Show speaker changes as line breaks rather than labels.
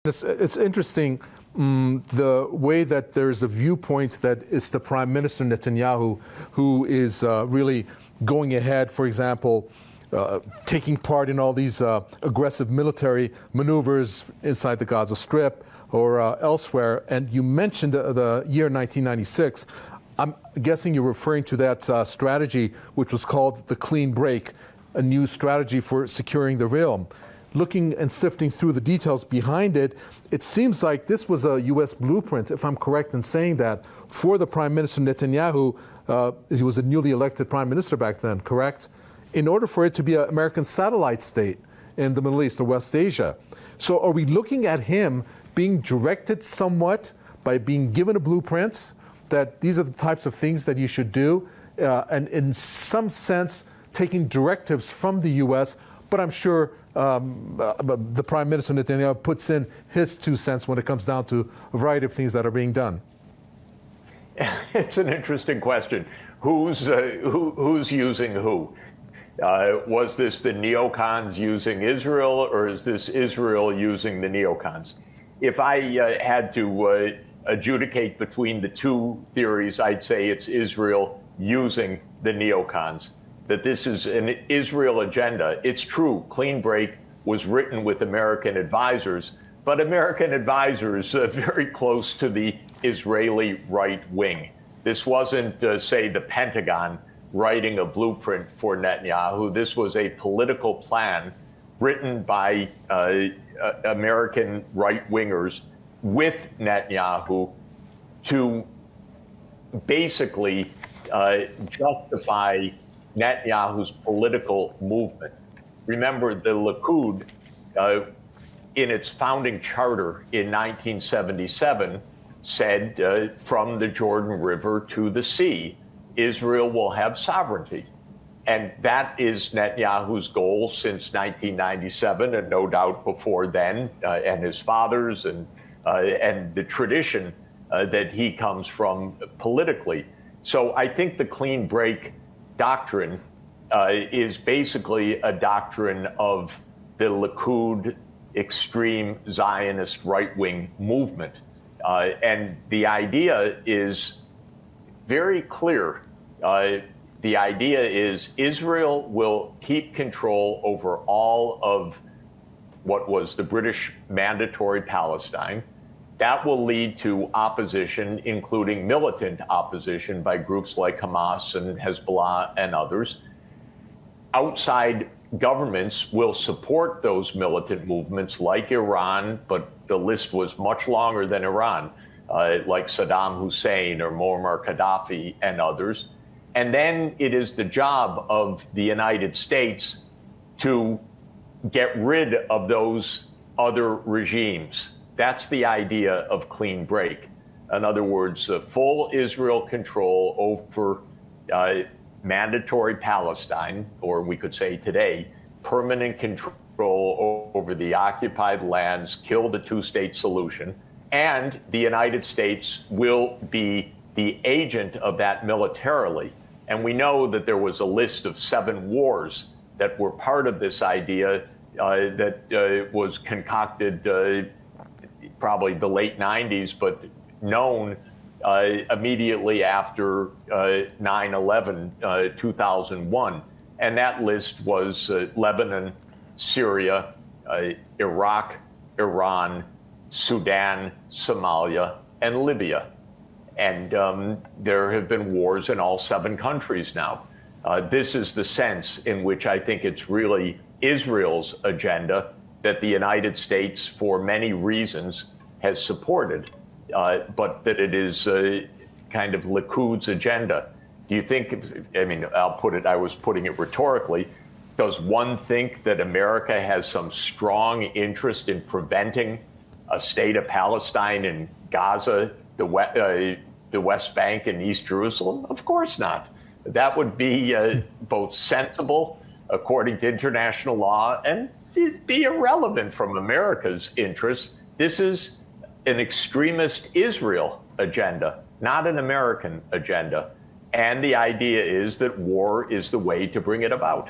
It's interesting the way that there's a viewpoint that it's the Prime Minister Netanyahu who is really going ahead, for example, taking part in all these aggressive military maneuvers inside the Gaza Strip or elsewhere. And you mentioned the year 1996. I'm guessing you're referring to that strategy, which was called the clean break, a new strategy for securing the realm. Looking and sifting through the details behind it, it seems like this was a U.S. blueprint, if I'm correct in saying that, for the Prime Minister Netanyahu. He was a newly elected Prime Minister back then, correct? In order for it to be an American satellite state in the Middle East or West Asia. So are we looking at him being directed somewhat by being given a blueprint that these are the types of things that you should do, and in some sense taking directives from the U.S., but I'm sure the Prime Minister Netanyahu puts in his 2 cents when it comes down to a variety of things that are being done?
It's an interesting question. Who's using who? Was this the neocons using Israel, or is this Israel using the neocons? If I had to adjudicate between the two theories, I'd say it's Israel using the neocons. That this is an Israel agenda. It's true, Clean Break was written with American advisors, but American advisors very close to the Israeli right wing. This wasn't, say, the Pentagon writing a blueprint for Netanyahu. This was a political plan written by American right wingers with Netanyahu to basically justify Netanyahu's political movement. Remember, the Likud, in its founding charter in 1977, said from the Jordan River to the sea, Israel will have sovereignty. And that is Netanyahu's goal since 1997, and no doubt before then, and his fathers, and the tradition that he comes from politically. So I think the clean break doctrine is basically a doctrine of the Likud extreme Zionist right-wing movement. And the idea is very clear. The idea is Israel will keep control over all of what was the British mandatory Palestine. That will lead to opposition, including militant opposition by groups like Hamas and Hezbollah and others. Outside governments will support those militant movements like Iran, but the list was much longer than Iran, like Saddam Hussein or Muammar Gaddafi and others. And then it is the job of the United States to get rid of those other regimes. That's the idea of clean break. In other words, full Israel control over mandatory Palestine, or we could say today, permanent control over the occupied lands, kill the two-state solution, and the United States will be the agent of that militarily. And we know that there was a list of 7 wars that were part of this idea that was concocted probably the late 90s, but known immediately after 9/11, 2001. And that list was Lebanon, Syria, Iraq, Iran, Sudan, Somalia, and Libya. And there have been wars in all 7 countries now. This is the sense in which I think it's really Israel's agenda that the United States, for many reasons, has supported, but that it is kind of Likud's agenda. Do you think, I mean, I was putting it rhetorically, does one think that America has some strong interest in preventing a state of Palestine in Gaza, the West Bank, and East Jerusalem? Of course not. That would be both sensible, according to international law, and be irrelevant from America's interests. This is an extremist Israel agenda, not an American agenda. And the idea is that war is the way to bring it about.